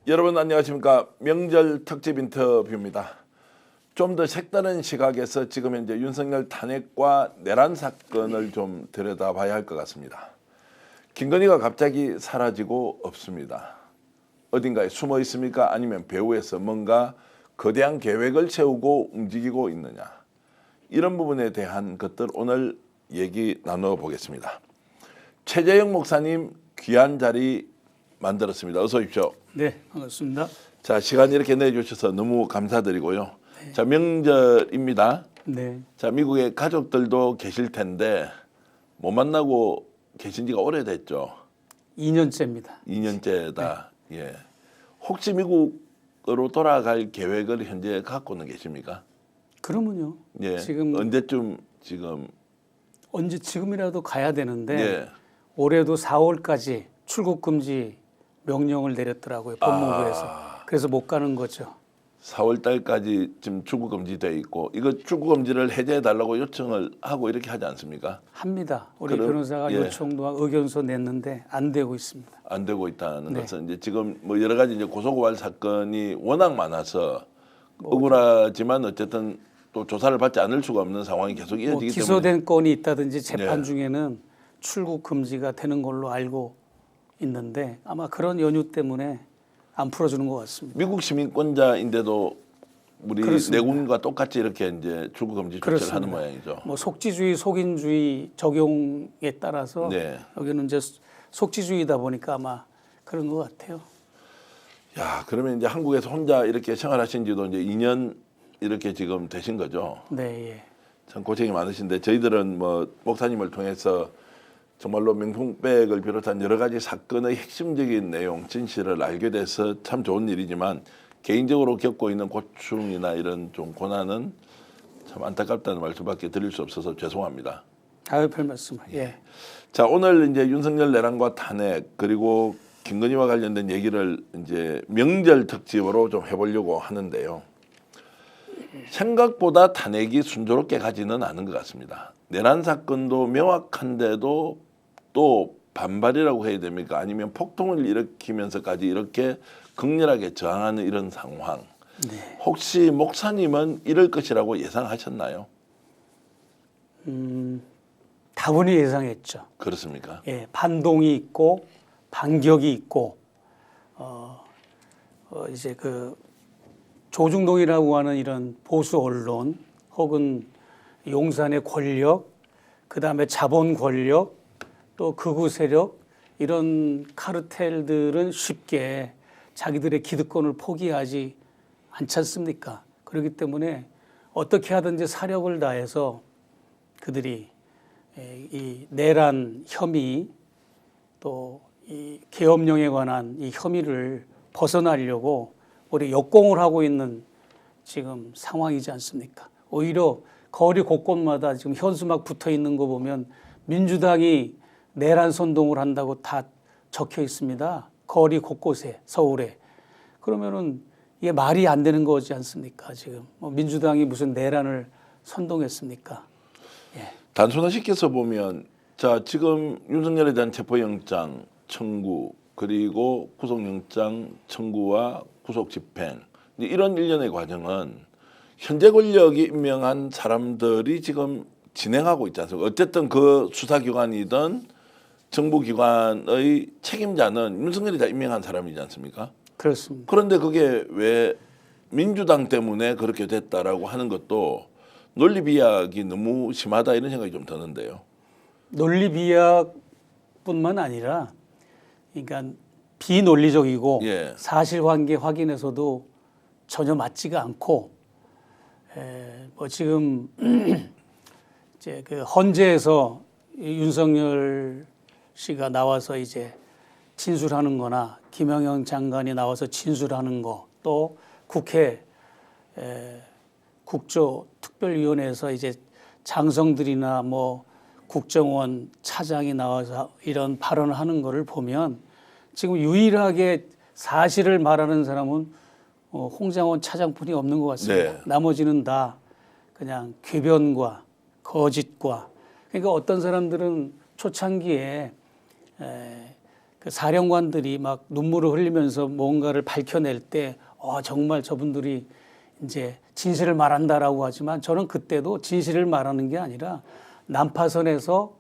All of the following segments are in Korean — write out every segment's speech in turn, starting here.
여러분 안녕하십니까. 명절 특집 인터뷰입니다. 좀 더 색다른 시각에서 지금 현재 윤석열 탄핵과 내란 사건을 좀 들여다봐야 할 것 같습니다. 김건희가 갑자기 사라지고 없습니다. 어딘가에 숨어 있습니까? 아니면 배후에서 뭔가 거대한 계획을 세우고 움직이고 있느냐. 이런 부분에 대한 것들 오늘 얘기 나눠보겠습니다. 최재형 목사님 귀한 자리 만들었습니다. 어서 오십시오. 네, 반갑습니다. 자, 시간 이렇게 내주셔서 너무 감사드리고요. 네. 자, 명절입니다. 네. 자, 미국에 가족들도 계실 텐데 못 만나고 계신 지가 오래됐죠. 2년째입니다. 2년째다. 네. 예. 혹시 미국으로 돌아갈 계획을 현재 갖고는 계십니까? 그러면요. 예. 지금 언제쯤 언제 지금이라도 가야 되는데 예. 올해도 4월까지 출국 금지 명령을 내렸더라고요. 법무부에서. 그래서 못 가는 거죠. 4월 달까지 지금 출국 금지돼 있고 이거 출국 금지를 해제해 달라고 요청을 하고 이렇게 하지 않습니까? 합니다. 우리 변호사가 예. 요청도 하고 의견서 냈는데 안 되고 있습니다. 안 되고 있다는 네. 것은 이제 지금 뭐 여러 가지 이제 고소고발 사건이 워낙 많아서 억울하지만 어쨌든 또 조사를 받지 않을 수가 없는 상황이 계속 이어지기 기소된 때문에 건이 있다든지 재판 네. 중에는 출국 금지가 되는 걸로 알고 있는데 아마 그런 연유 때문에 안 풀어주는 것 같습니다. 미국 시민권자인데도 우리 그렇습니다. 내국인과 똑같이 이렇게 이제 출국 금지 조치를 그렇습니다. 하는 모양이죠. 뭐 속지주의, 속인주의 적용에 따라서 네. 여기는 이제 속지주의다 보니까 아마 그런 것 같아요. 야, 그러면 이제 한국에서 혼자 이렇게 생활하신 지도 이제 2년 이렇게 지금 되신 거죠. 네, 예. 참 고생이 많으신데 저희들은 뭐 목사님을 통해서 정말로 명품백을 비롯한 여러 가지 사건의 핵심적인 내용, 진실을 알게 돼서 참 좋은 일이지만 개인적으로 겪고 있는 고충이나 이런 좀 고난은 참 안타깝다는 말씀밖에 드릴 수 없어서 죄송합니다. 아유, 별 말씀을. 예. 자, 오늘 이제 윤석열 내란과 탄핵 그리고 김건희와 관련된 얘기를 이제 명절 특집으로 좀 해보려고 하는데요. 생각보다 탄핵이 순조롭게 가지는 않은 것 같습니다. 내란 사건도 명확한데도 또 반발이라고 해야 됩니까? 아니면 폭동을 일으키면서까지 이렇게 극렬하게 저항하는 이런 상황. 네. 혹시 목사님은 이럴 것이라고 예상하셨나요? 다분히 예상했죠. 그렇습니까? 예, 반동이 있고 반격이 있고 이제 그 조중동이라고 하는 이런 보수 언론 혹은 용산의 권력, 그 다음에 자본 권력, 또 극우 세력 이런 카르텔들은 쉽게 자기들의 기득권을 포기하지 않지 않습니까? 그렇기 때문에 어떻게 하든지 사력을 다해서 그들이 이 내란 혐의 또 이 계엄령에 관한 이 혐의를 벗어나려고 우리 역공을 하고 있는 지금 상황이지 않습니까? 오히려 거리 곳곳마다 지금 현수막 붙어 있는 거 보면 민주당이 내란 선동을 한다고 다 적혀 있습니다. 거리 곳곳에 서울에. 그러면은 이게 말이 안 되는 거지 않습니까? 지금 뭐 민주당이 무슨 내란을 선동했습니까? 예. 단순화시켜서 보면 자, 지금 윤석열에 대한 체포영장 청구 그리고 구속영장 청구와 구속집행 이런 일련의 과정은 현재 권력이 임명한 사람들이 지금 진행하고 있지 않습니까? 어쨌든 그 수사기관이든 정부기관의 책임자는 윤석열이 다 임명한 사람이지 않습니까? 그렇습니다. 그런데 그게 왜 민주당 때문에 그렇게 됐다라고 하는 것도 논리비약이 너무 심하다 이런 생각이 좀 드는데요. 논리비약뿐만 아니라 그러니까 비논리적이고 예. 사실관계 확인에서도 전혀 맞지가 않고 뭐 지금 이제 그 헌재에서 윤석열 씨가 나와서 이제 진술하는 거나 김영현 장관이 나와서 진술하는 거 또 국회 국조특별위원회에서 이제 장성들이나 뭐 국정원 차장이 나와서 이런 발언을 하는 거를 보면 지금 유일하게 사실을 말하는 사람은 홍장원 차장뿐이 없는 것 같습니다. 네. 나머지는 다 그냥 궤변과 거짓과 그러니까 어떤 사람들은 초창기에 그 사령관들이 막 눈물을 흘리면서 뭔가를 밝혀낼 때 정말 저분들이 이제 진실을 말한다라고 하지만 저는 그때도 진실을 말하는 게 아니라 난파선에서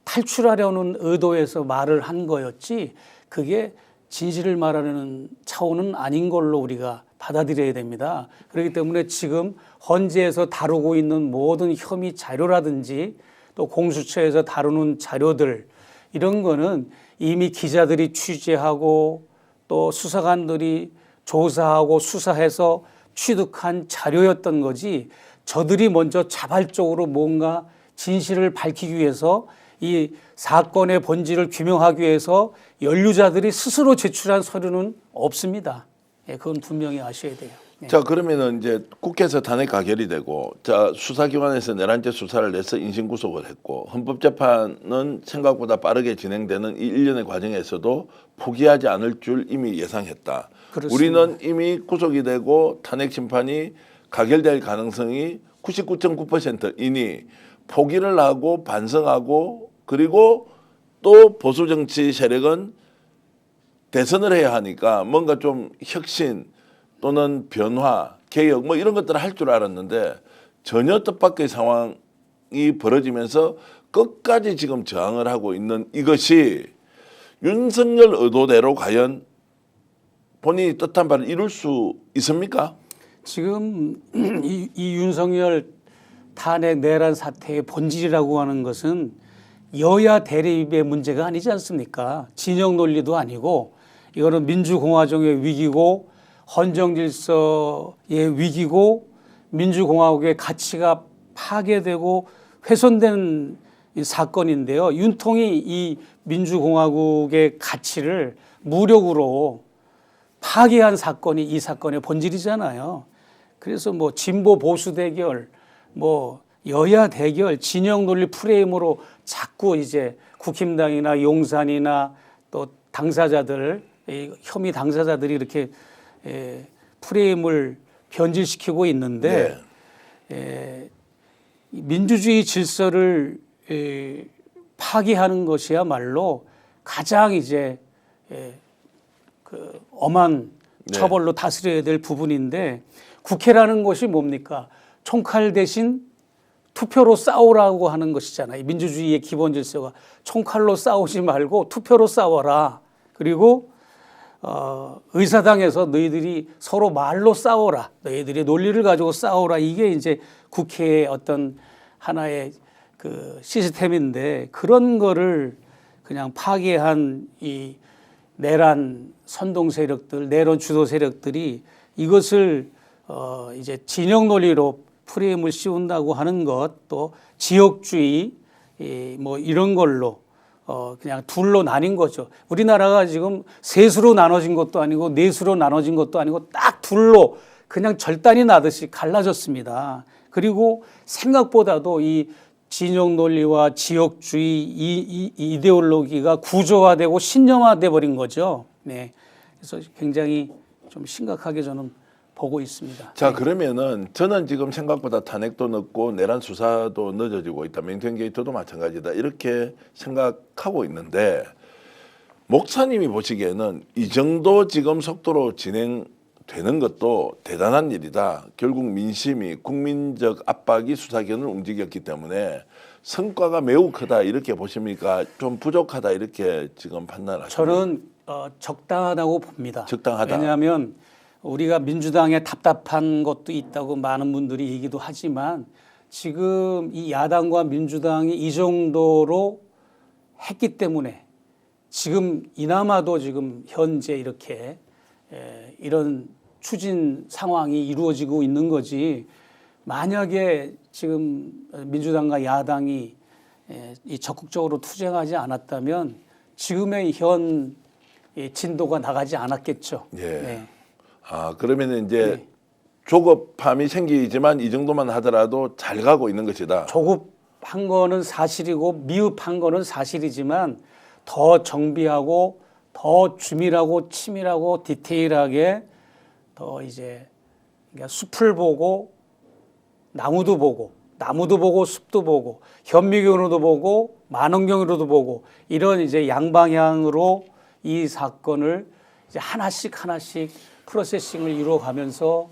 탈출하려는 의도에서 말을 한 거였지 그게 진실을 말하는 차원은 아닌 걸로 우리가 받아들여야 됩니다. 그렇기 때문에 지금 헌재에서 다루고 있는 모든 혐의 자료라든지 또 공수처에서 다루는 자료들 이런 거는 이미 기자들이 취재하고 또 수사관들이 조사하고 수사해서 취득한 자료였던 거지 저들이 먼저 자발적으로 뭔가 진실을 밝히기 위해서 이 사건의 본질을 규명하기 위해서 연루자들이 스스로 제출한 서류는 없습니다. 예, 그건 분명히 아셔야 돼요. 예. 자, 그러면은 이제 국회에서 탄핵 가결이 되고, 자, 수사기관에서 내란죄 수사를 내서 인신구속을 했고, 헌법재판은 생각보다 빠르게 진행되는 이 일련의 과정에서도 포기하지 않을 줄 이미 예상했다. 그렇습니다. 우리는 이미 구속이 되고 탄핵 심판이 가결될 가능성이 99.9%이니 포기를 하고 반성하고 그리고 또 보수 정치 세력은 대선을 해야 하니까 뭔가 좀 혁신 또는 변화, 개혁 뭐 이런 것들을 할 줄 알았는데 전혀 뜻밖의 상황이 벌어지면서 끝까지 지금 저항을 하고 있는 이것이 윤석열 의도대로 과연 본인이 뜻한 바를 이룰 수 있습니까? 지금 이 윤석열 탄핵 내란 사태의 본질이라고 하는 것은 여야 대립의 문제가 아니지 않습니까? 진영 논리도 아니고 이거는 민주공화정의 위기고 헌정질서의 위기고 민주공화국의 가치가 파괴되고 훼손된 이 사건인데요. 윤통이 이 민주공화국의 가치를 무력으로 파괴한 사건이 이 사건의 본질이잖아요. 그래서 뭐 진보 보수 대결, 뭐 여야 대결, 진영 논리 프레임으로 자꾸 이제 국힘당이나 용산이나 또 당사자들, 혐의 당사자들이 이렇게 프레임을 변질시키고 있는데 민주주의 질서를 파괴하는 것이야말로 가장 이제 그 엄한 처벌로 다스려야 될 부분인데 국회라는 것이 뭡니까? 총칼 대신 투표로 싸우라고 하는 것이잖아요. 민주주의의 기본 질서가 총칼로 싸우지 말고 투표로 싸워라. 그리고 의사당에서 너희들이 서로 말로 싸워라. 너희들이 논리를 가지고 싸워라. 이게 이제 국회의 어떤 하나의 그 시스템인데 그런 거를 그냥 파괴한 이 내란 선동 세력들, 내란 주도 세력들이 이것을 이제 진영 논리로 프레임을 씌운다고 하는 것, 또 지역주의 뭐 이런 걸로 그냥 둘로 나뉜 거죠. 우리나라가 지금 셋으로 나눠진 것도 아니고 넷으로 나눠진 것도 아니고 딱 둘로 그냥 절단이 나듯이 갈라졌습니다. 그리고 생각보다도 이 진영 논리와 지역주의 이 이데올로기가 구조화되고 신념화돼 버린 거죠. 네. 그래서 굉장히 좀 심각하게 저는 보고 있습니다. 자, 그러면은 저는 지금 생각보다 탄핵도 늦고 내란 수사도 늦어지고 있다. 맹태현 게이트도 마찬가지다. 이렇게 생각하고 있는데 목사님이 보시기에는 이 정도 지금 속도로 진행되는 것도 대단한 일이다. 결국 민심이 국민적 압박이 수사기관을 움직였기 때문에 성과가 매우 크다. 이렇게 보십니까? 좀 부족하다. 이렇게 지금 판단하십니까? 저는 적당하다고 봅니다. 적당하다. 왜냐하면 우리가 민주당에 답답한 것도 있다고 많은 분들이 얘기도 하지만 지금 이 야당과 민주당이 이 정도로 했기 때문에 지금 이나마도 지금 현재 이렇게 이런 추진 상황이 이루어지고 있는 거지 만약에 지금 민주당과 야당이 적극적으로 투쟁하지 않았다면 지금의 현 진도가 나가지 않았겠죠. 예. 네. 아, 그러면 이제 조급함이 생기지만 이 정도만 하더라도 잘 가고 있는 것이다. 조급한 거는 사실이고 미흡한 거는 사실이지만 더 정비하고 더 주밀하고 치밀하고 디테일하게 더 이제 그러니까 숲을 보고 나무도 보고 숲도 보고 현미경으로도 보고 만원경으로도 보고 이런 이제 양방향으로 이 사건을 이제 하나씩 프로세싱을 이루어가면서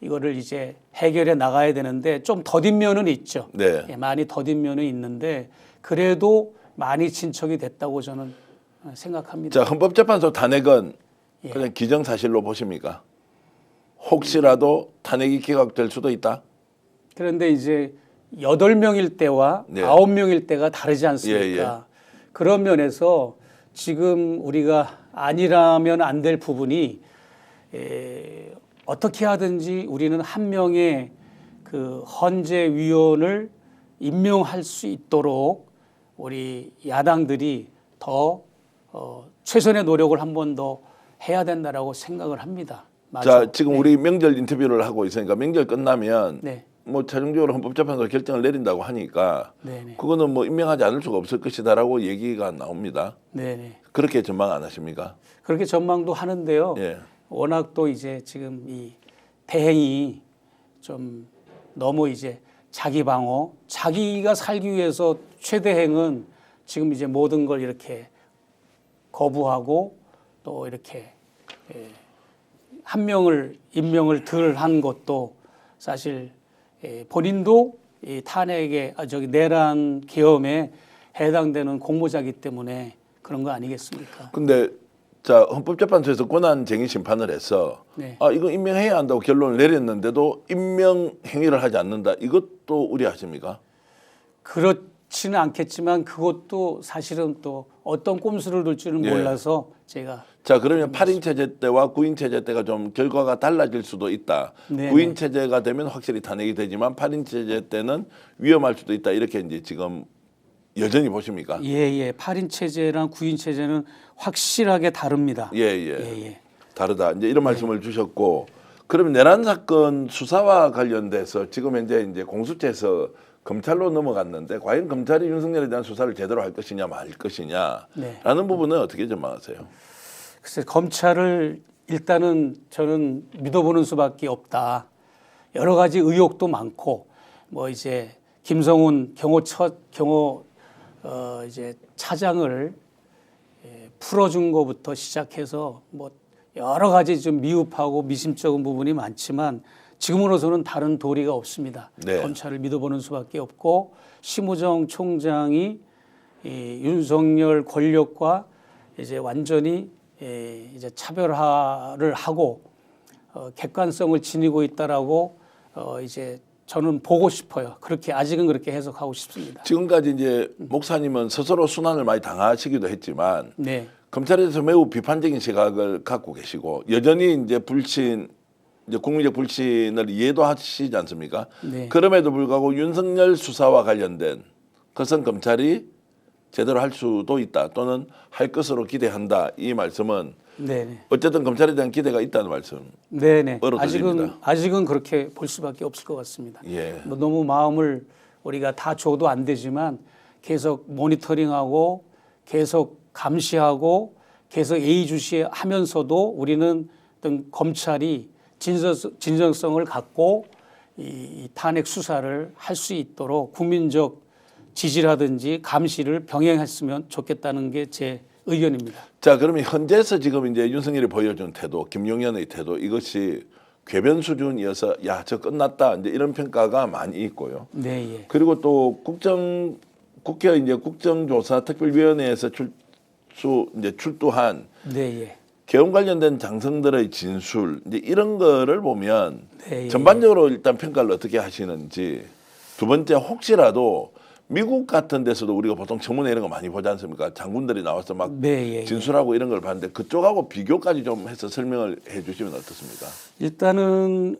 이거를 이제 해결해 나가야 되는데 좀 더딘 면은 있죠. 네. 예, 많이 더딘 면은 있는데 그래도 많이 진척이 됐다고 저는 생각합니다. 자, 헌법재판소 탄핵은 예. 그냥 기정사실로 보십니까? 혹시라도 탄핵이 기각될 수도 있다. 그런데 이제 8명일 때와 네. 9명일 때가 다르지 않습니까? 예. 그런 면에서 지금 우리가 아니라면 안 될 부분이 어떻게 하든지 우리는 한 명의 그 헌재 위원을 임명할 수 있도록 우리 야당들이 더 최선의 노력을 한 번 더 해야 된다라고 생각을 합니다. 맞아. 자, 지금 우리 명절 인터뷰를 하고 있으니까 명절 끝나면 네. 뭐 최종적으로 헌법재판소 결정을 내린다고 하니까 네네. 그거는 뭐 임명하지 않을 수가 없을 것이다라고 얘기가 나옵니다. 네네. 그렇게 전망 안 하십니까? 그렇게 전망도 하는데요. 예. 워낙 또 이제 지금 이 대행이 좀 너무 이제 자기 방어, 자기가 살기 위해서 최대행은 지금 이제 모든 걸 이렇게 거부하고 또 이렇게 한 명을 임명을 덜 한 것도 사실 본인도 이 탄핵에 내란 계엄에 해당되는 공모자이기 때문에 그런 거 아니겠습니까? 근데 자, 헌법재판소에서 권한쟁의 심판을 해서 네. 이거 임명해야 한다고 결론을 내렸는데도 임명 행위를 하지 않는다. 이것도 우려하십니까? 그렇지는 않겠지만 그것도 사실은 또 어떤 꼼수를 둘지는 예. 몰라서 제가 자, 그러면 8인 체제 때와 9인 체제 때가 좀 결과가 달라질 수도 있다. 네, 9인 체제가 되면 확실히 탄핵이 되지만 8인 체제 때는 위험할 수도 있다. 이렇게 이제 지금 여전히 보십니까? 예. 8인 체제랑 9인 체제는 확실하게 다릅니다. 예. 예. 다르다. 이제 이런 말씀을 주셨고, 그러면 내란 사건 수사와 관련돼서 지금 현재 이제 공수처에서 검찰로 넘어갔는데 과연 검찰이 윤석열에 대한 수사를 제대로 할 것이냐 말 것이냐라는 네. 부분은 어떻게 전망하세요? 글쎄 검찰을 일단은 저는 믿어보는 수밖에 없다. 여러 가지 의혹도 많고 뭐 이제 김성훈 경호 이제 차장을 풀어준 것부터 시작해서 뭐 여러 가지 좀 미흡하고 미심쩍은 부분이 많지만 지금으로서는 다른 도리가 없습니다. 네. 검찰을 믿어보는 수밖에 없고 심우정 총장이 이 윤석열 권력과 이제 완전히 이제 차별화를 하고 객관성을 지니고 있다라고 이제 저는 보고 싶어요. 그렇게 아직은 그렇게 해석하고 싶습니다. 지금까지 이제 목사님은 스스로 순환을 많이 당하시기도 했지만 네. 검찰에 대해서 매우 비판적인 시각을 갖고 계시고 여전히 이제 국민적 불신을 이해도 하시지 않습니까? 네. 그럼에도 불구하고 윤석열 수사와 관련된 것은 검찰이 제대로 할 수도 있다 또는 할 것으로 기대한다. 이 말씀은 네네. 어쨌든 검찰에 대한 기대가 있다는 말씀. 네네. 으로 들립니다. 아직은 그렇게 볼 수밖에 없을 것 같습니다. 예. 뭐 너무 마음을 우리가 다 줘도 안 되지만 계속 모니터링하고 계속 감시하고 계속 예의주시하면서도 우리는 어떤 검찰이 진정성을 갖고 이 탄핵 수사를 할 수 있도록 국민적 지지라든지 감시를 병행했으면 좋겠다는 게 제 의견입니다. 자, 그러면 현재에서 지금 이제 윤석열이 보여준 태도, 김용현의 태도 이것이 궤변 수준이어서 야, 저 끝났다 이제 이런 평가가 많이 있고요. 네, 예. 그리고 또 국회 이제 국정조사 특별위원회에서 출두한 네, 예. 계엄 관련된 장성들의 진술 이제 이런 거를 보면 네, 예. 전반적으로 일단 평가를 어떻게 하시는지 두 번째 혹시라도 미국 같은 데서도 우리가 보통 청문회 이런 거 많이 보지 않습니까? 장군들이 나와서 막 네, 예. 진술하고 이런 걸 봤는데 그쪽하고 비교까지 좀 해서 설명을 해주시면 어떻습니까? 일단은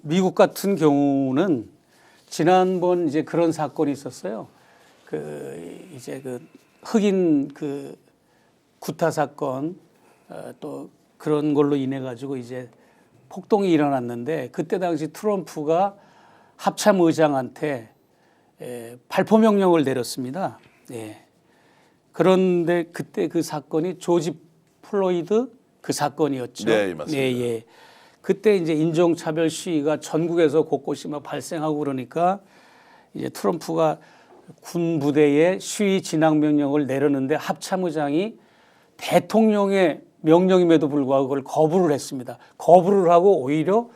미국 같은 경우는 지난번 이제 그런 사건이 있었어요. 이제 흑인 구타 사건 또 그런 걸로 인해 가지고 이제 폭동이 일어났는데 그때 당시 트럼프가 합참 의장한테 발포 명령을 내렸습니다. 예. 그런데 그때 그 사건이 조지 플로이드 그 사건이었죠. 네, 맞습니다. 예. 그때 이제 인종차별 시위가 전국에서 곳곳이 막 발생하고 그러니까 이제 트럼프가 군 부대에 시위 진학 명령을 내렸는데 합참의장이 대통령의 명령임에도 불구하고 그걸 거부를 했습니다. 거부를 하고 오히려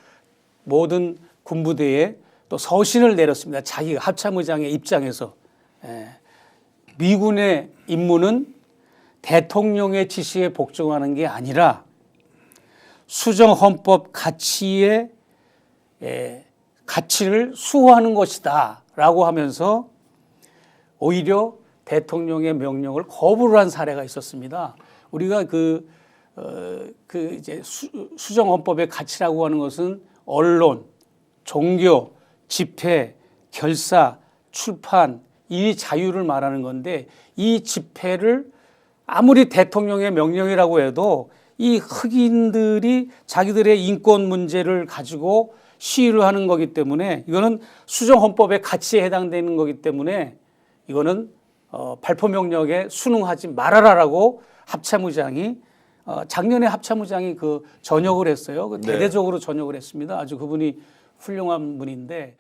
모든 군부대에 또 서신을 내렸습니다. 자기가 합참의장의 입장에서. 미군의 임무는 대통령의 지시에 복종하는 게 아니라 수정헌법 가치의 가치를 수호하는 것이다 라고 하면서 오히려 대통령의 명령을 거부를 한 사례가 있었습니다. 우리가 이제 수정헌법의 가치라고 하는 것은 언론, 종교, 집회, 결사, 출판 이 자유를 말하는 건데 이 집회를 아무리 대통령의 명령이라고 해도 이 흑인들이 자기들의 인권 문제를 가지고 시위를 하는 거기 때문에 이거는 수정헌법의 가치에 해당되는 거기 때문에 이거는 발포 명령에 순응하지 말아라라고 합참의장이 작년에 합참의장이 그 전역을 했어요. 그 대대적으로 전역을 했습니다. 아주 그분이 훌륭한 분인데.